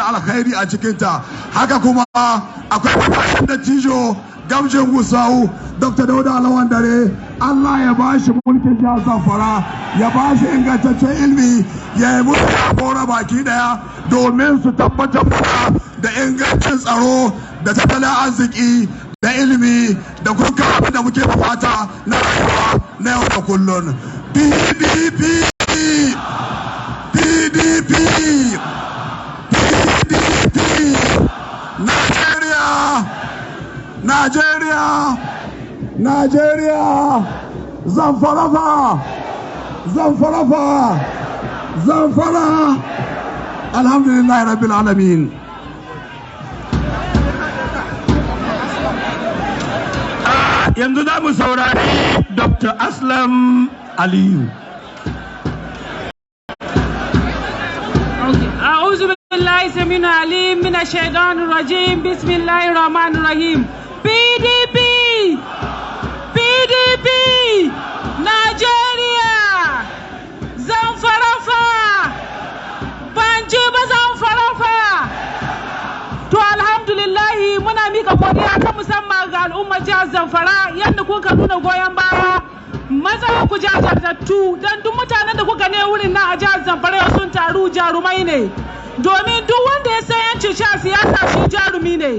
da alkhairi a cikinta. Haka kuma akwai matakin da tijo gamjin Gusau Dr. Dauda Lawan Dare, Allah ya ba shi mulkin jihar Zafara, ya ba shi ingantaccen ilmi, ya yi musu jagora baki daya domin su tabbatar da ingancin tsaro da tattalin arziki da ilimi da kuka abin da muke fata na rayuwa na yau da kullun. PDP PDP PDP Najeriya Zafara alhamdulillahi rabbil alamin. Yanzu za mu saurari Dr. Aslam Aliyu. أعوذ بالله السميع العليم من الشيطان الرجيم بسم الله الرحمن الرحيم. PDP PDP Nigeria Zamfara Banji ba Zamfara. To alhamdulillahi muna mika godiya ta musamman ga al'ummar jihar Zamfara yadda kuka nuna goyon baya matsayin ku jajirtattu don duk mutanen da kuka ne wurin na a jihar Zamfara sun taru jarumai ne, domin duk wanda ya san yancin sha siyasa shi jarumi ne.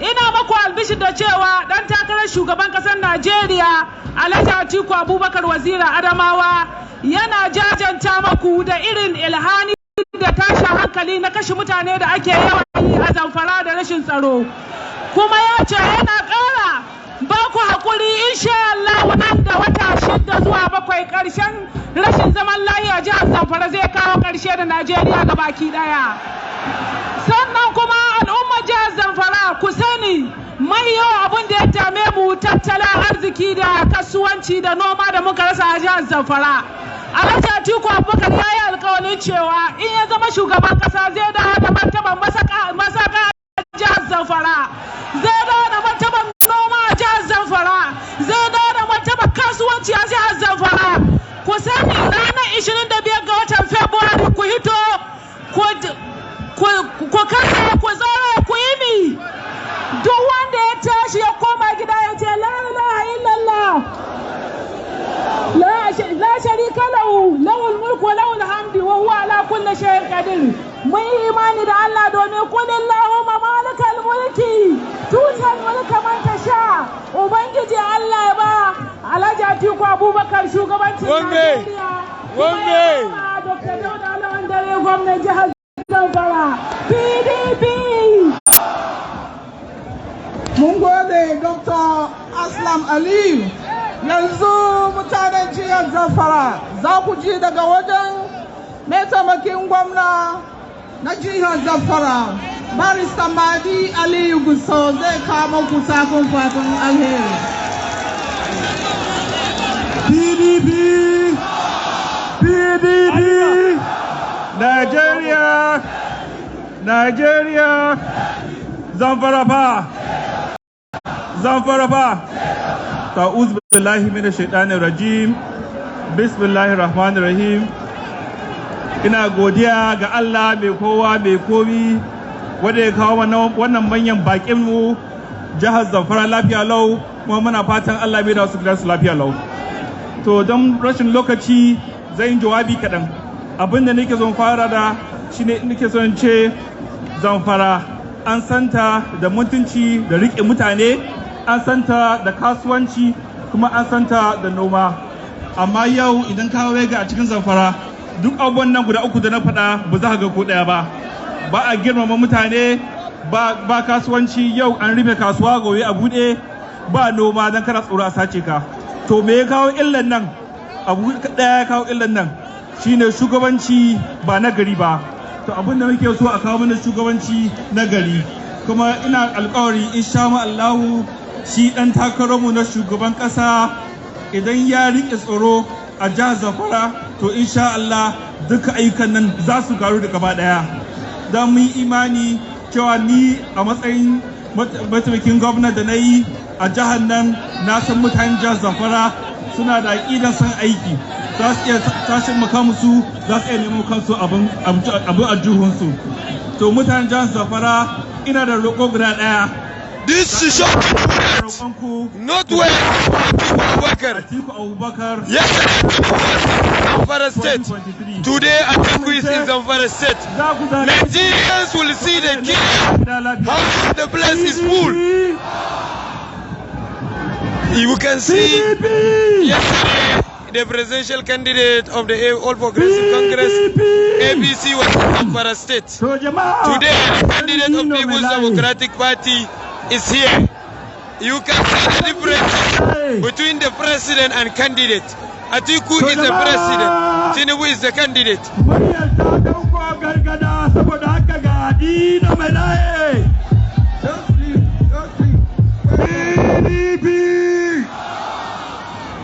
Ina maku albishi da cewa dan takarar shugaban kasar Najeriya Alhaji Atiku Abubakar Wazira Adamawa yana jajanta maku da irin ilhani da tashin hankali na kashe mutane da ake yawan yi a Zamfara da rashin tsaro, kuma ya ce yana ƙara ba ku haƙuri insha Allah nan da wata 6 zuwa 7 ƙarshen rashin zaman lafiya jihar Zamfara zai kawo ƙarshe da Najeriya ga baki ɗaya. Sannan kuma al'ummar jihar Zamfara ku sani mai yawa abin da ya dame mu tattalin arziki da kasuwanci da noma da muka rasa a jihar Zamfara. Alhaji Atiku Abubakar ya yi alƙawarin cewa in ya zama shugaban ƙasa zai dawo da martaban masaka a jihar Zamfara, zai dawo da martaban noma a jihar Zamfara, zai dawo da martaban kasuwanci a jihar Zamfara. Ku sani ranar 25 ga watan Fabrairu ku hito ku kasa ku tsara ku yi mi. Duk wanda ya tashi ya koma gida ya ce la ilaha illallah la sharika lahu lahul mulku wa lahul hamdu wa huwa ala kulli shay'in qadir. Mun yi imani da Allah domin kulillahumma malikal mulki tutal mulka man tasha. Ubangiji Allah ya ba Alhaji Atiku Abubakar shugabancin Najeriya. Dr. Dauda Lawan Dare gwamnan jihar Zamfara. PDP. Mun gode Dr. Aslam Aliyu. Yanzu mutanen jihar Zafara za ku ji daga wajen mataimakin gwamna na jihar Zafara, Barista Madi Aliyu Gusau zai kama ku sakon fatan alheri. PDP Nigeria Zamfara ta'uz billahi minash shaitanir rajim. Bismillahir rahmanir rahim. Ina godiya ga Allah mai kowa mai komi wanda ya kawo wannan manyan bakin mu jihar Zamfara lafiya lau, kuma muna fatan Allah bai da su gidansu lafiya lau. To don rashin lokaci zan yi jawabi kaɗan. Abinda nake son fara da shine nake son ce Zamfara an santa da mutunci da riƙe mutane, an santa da kasuwanci, kuma an santa da noma. Amma yau idan ka wega a cikin Zamfara duk abubuwan nan guda uku da na faɗa ba za ka ga ko ɗaya ba. Ba a girmama mutane, ba kasuwanci, yau an rufe kasuwa gobe a buɗe, ba noma don kana tsoro a sace ka. To me ya kawo illan nan? Abu ɗaya ya kawo illan nan shine shugabanci ba na gari ba. To abin da muke so a kawo mana shugabanci na gari, kuma ina alƙawari insha Allahu shi ɗan takararmu na shugaban ƙasa idan ya riƙe tsaro a jihar Zafara, to insha Allah duka ayyukan nan za su karu da gaba ɗaya. Don mun imani cewa ni a matsayin mataimakin gwamna da na yi a jihar nan, na san mutanen jihar Zafara suna da aƙidan son aiki, za su iya tashin musu za su iya nemo kansu abin ajuhunsu. To mutanen jihar Zafara ina da roƙo guda ɗaya. This is not where Atiku Abubakar. Yesterday Zafara State. Today Atiku is in Zafara State. Nigerians will see the king. How the place is full. You can see yesterday the presidential candidate of the All Progressive Congress, ABC, was in Zafara State. Today the candidate of People's Democratic Party is here. You can see the difference between the president and candidate. Atiku is the president, Tinubu is the candidate.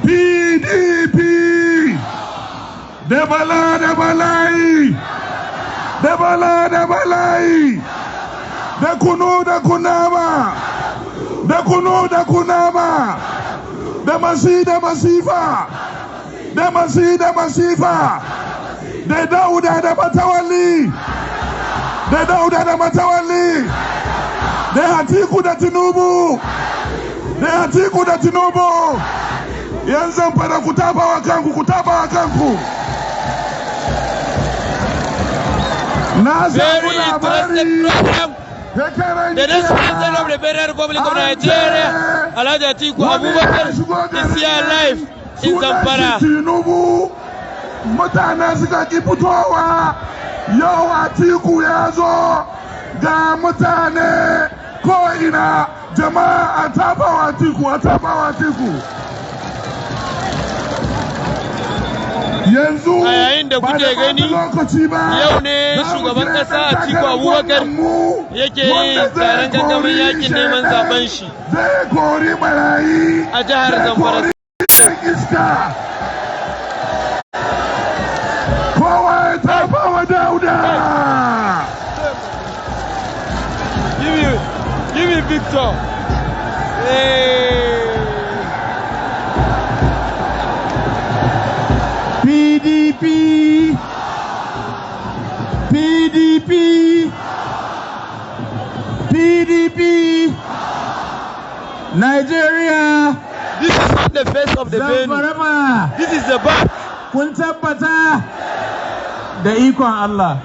PDP, Malaye, the Kunu, the Kunama, the Kunu, the Kunama, the Masi, the Masifa, the Masi, the Masifa, the Dauda, the Matawali, the Dauda, the Matawali, the Atiku, the Tinubu, the Atiku, the Tinubu. Yanzu mpana kutaba wa kanku. Very interesting program. The next president of the Federal Republic of Nigeria, Alhaji Atiku Abubakar, is here live in Zafara. Mutane suka ki fitowa yau Atiku ya zo ga mutane ko ina jama'a atabawa Atiku. Yanzu a yayin da kuke gani yau ne shugaban kasa Atiku Abubakar yake yin taron gangamin yakin neman zaben shi a jihar Zamfara. Kowa ya tafa wa Dauda. Give me Victor. PDP, Nigeria. This is not the face of the venue. This is the back. Kun tabbata da ikon Allah.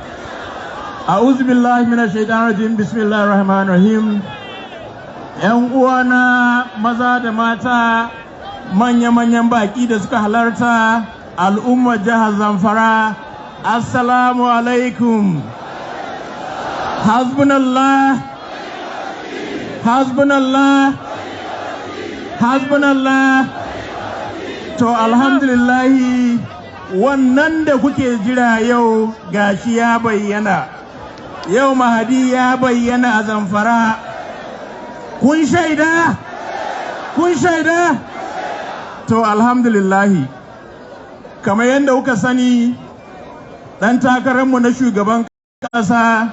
A'udhu billahi minash shaitanir rajim. Bismillahir rahmanir rahim. Yan uwana maza da mata, manya-manyan baki da suka halarta, al'ummar jihar Zamfara, assalamu alaikum. Hasbunallah, to alhamdulillahi wannan da kuke jira yau gashi ya bayyana. Yau Mahadi ya bayyana a Zamfara. Kun shaida? To alhamdulillahi, kamar yadda kuka sani, ɗan takararmu na shugaban ƙasa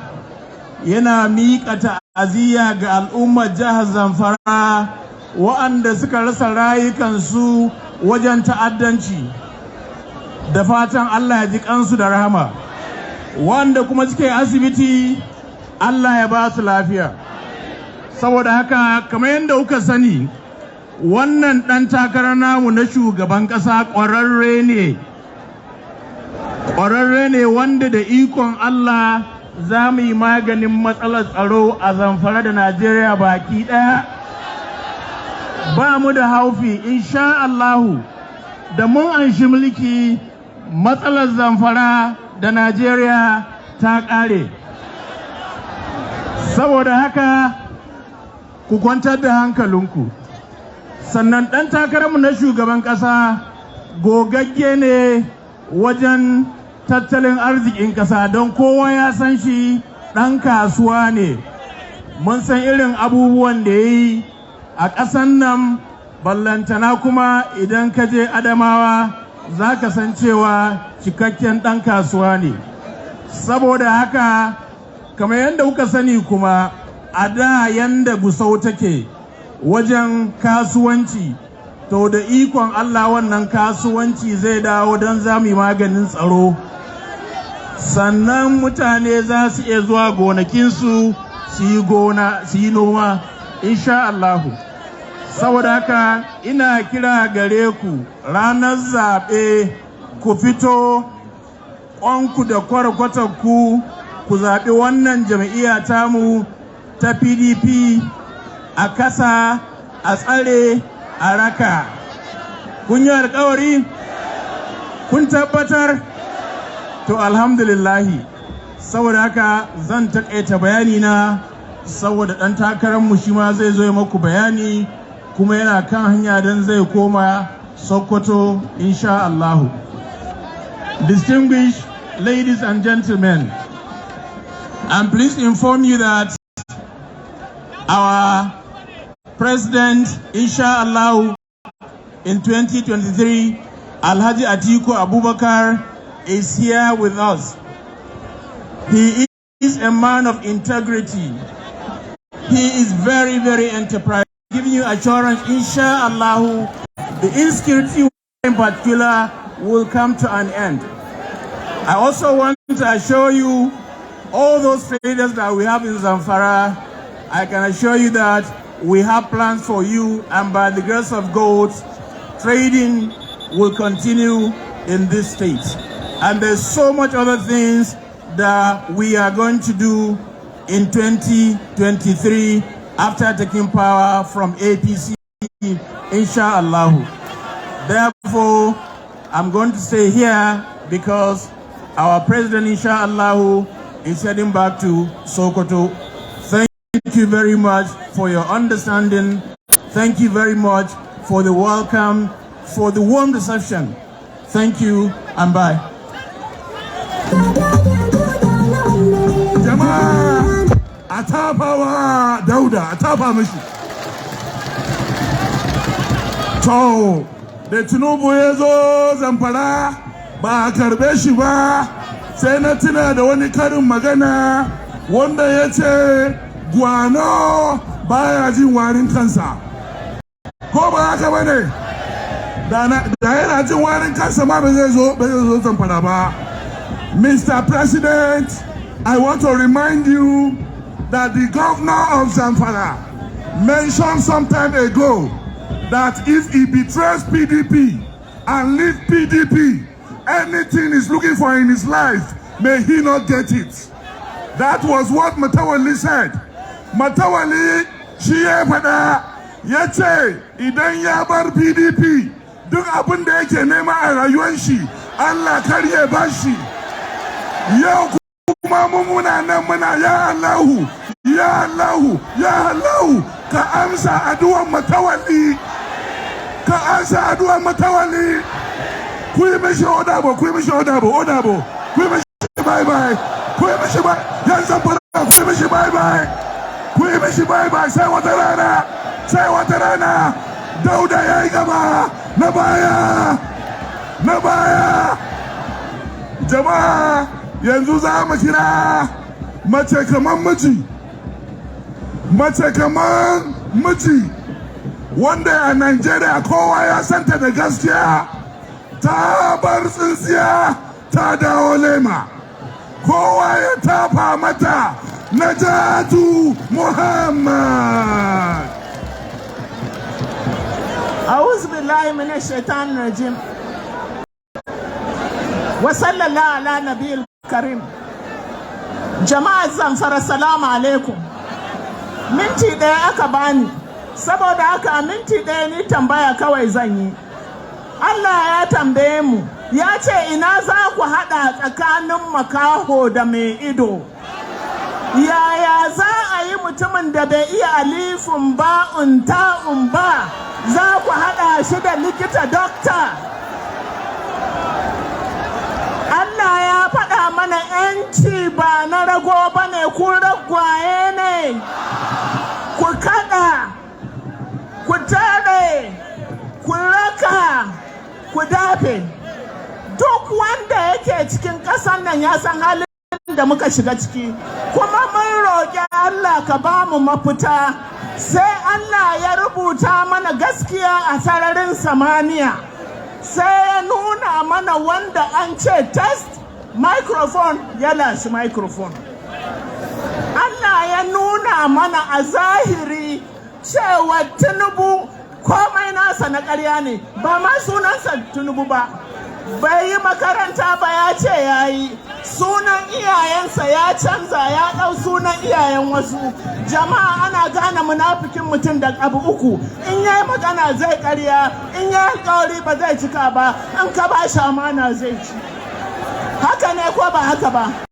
yana miƙa ta'aziyya ga al'ummar jihar Zamfara waɗanda suka rasa rayukansu wajen ta'addanci. Da fatan Allah ya ji kansu da rahama. Wanda kuma suke asibiti, Allah ya ba su lafiya. Saboda haka, kamar yadda kuka sani, wannan ɗan takarar namu na shugaban ƙasa ƙwararre ne wanda da ikon Allah za mu yi maganin matsalar tsaro a Zamfara da Najeriya baki ɗaya. Ba mu da haufi, insha Allahu, da mun anshi mulki matsalar Zamfara da Najeriya ta ƙare. Saboda haka ku kwantar da hankalinku. Sannan ɗan takararmu na shugaban ƙasa gogagge ne wajen tattalin arzikin ƙasa, don kowa ya san shi ɗan kasuwa ne. Mun san irin abubuwan da ya yi a ƙasan nan, ballantana kuma idan ka je Adamawa za ka san cewa cikakken ɗan kasuwa ne. Saboda haka, kamar yadda kuka sani kuma, a da yanda Gusau take wajen kasuwanci, to da ikon Allah wannan kasuwanci zai dawo don za mu yi maganin tsaro. sannan mutane za su iya zuwa gonakinsu su yi noma insha Allahu. Saboda haka ina kira gare ku ranar zaɓe ku fito ƙwanku da kwarkwatanku ku zaɓi wannan jam'iyya tamu ta PDP a kasa a tsare a raka. Kun yi alƙawari? Kun tabbatar? To alhamdulillahi. Saboda haka zan taƙaita bayani na saboda ɗan takararmu shi ma zai zo maku bayani kuma yana kan hanya don zai koma Sokoto insha Allahu. Distinguished ladies and gentlemen, I'm pleased to inform you that our president, inshallah, in 2023, Alhaji Atiku Abubakar, is here with us. He is a man of integrity. He is very, very enterprising. Giving you assurance, inshallah, the insecurity in particular will come to an end. I also want to assure you, all those traders that we have in Zafara, I can assure you that we have plans for you, and by the grace of God, trading will continue in this state. And there's so much other things that we are going to do in 2023 after taking power from APC, inshallah. Therefore, I'm going to stay here because our president, inshallah, is heading back to Sokoto. Thank you very much for your understanding. Thank you very much for the welcome, for the warm reception. Thank you and bye. Jama'a a tafawa Dauda, a tafa mishi. To, da Tinubu ya zo Zamfara ba a karbe shi ba, sai na tuna da wani karin magana wanda ya ce gwano baya jin warin kansa. Ko ba haka ba ne? Da yana jin warin kansa ma ba zai zo Zamfara ba. Mr. President, I want to remind you that the governor of Zafara mentioned some time ago that if he betrays PDP and leaves PDP, anything he's looking for in his life, may he not get it. That was what Matawali said. Matawali, shi ya fada, ya ce idan ya bar PDP, duk abin da yake nema a rayuwar shi, Allah kar ya bashi. Yau kuma muna nan muna ya Allahu, ya Allahu, ya Allahu, ka amsa addu'ar Matawali, ka amsa addu'ar Matawali. Ku yi mishi odabo, ku yi mishi odabo, ku yi mishi bye-bye, ku yi mishi bye, yan Zamfara, ku yi mishi bye-bye, ku yi mishi bye-bye, sai wata rana, Dauda ya yi gaba, na baya. Jama'a, yanzu za mu kira mace kaman miji, wanda a Najeriya kowa ya santa da gaskiya. Ta bar tsintsiya ta dawo lema, kowa ya tafa mata. Najatu Muhammad. A'udhu billahi minash shaitanir rajim. Wa sallallahu ala nabiyil karim. Jama'a Zamfara, salamu alaikum. Minti ɗaya aka bani, saboda haka minti ɗaya ni tambaya kawai zan yi. Allah ya tambaye mu, ya ce ina za ku haɗa tsakanin makaho da mai ido. Yaya za a yi mutumin da bai iya alifin ba'un ta'un ba, za ku haɗa shi da likita dokta? Allah ya faɗa mana 'yanci ba na rago ba ne, ku ragwaye ne. Ku kaɗa, ku tare, ku raka, ku dafe. Duk wanda yake cikin ƙasar nan ya san halin da muka shiga ciki, kuma mun roƙi Allah ka ba mu mafita. Sai Allah ya rubuta mana gaskiya a sararin samaniya, sai ya nuna mana wanda an ce test microphone ya lashi microphone. Allah ya nuna mana a zahiri cewa Tinubu komai nasa na ƙarya ne, ba ma sunansa Tinubu ba. Bai yi makaranta ba, ya ce ya yi. Sunan iyayensa ya canza, ya ɗau sunan iyayen wasu. Jama'a ana gane munafikin mutum da abu uku: in yayi magana zai ƙarya, in yayi alƙawari ba zai cika ba, in ka ba shi amana zai ci. Haka ne ko ba haka ba?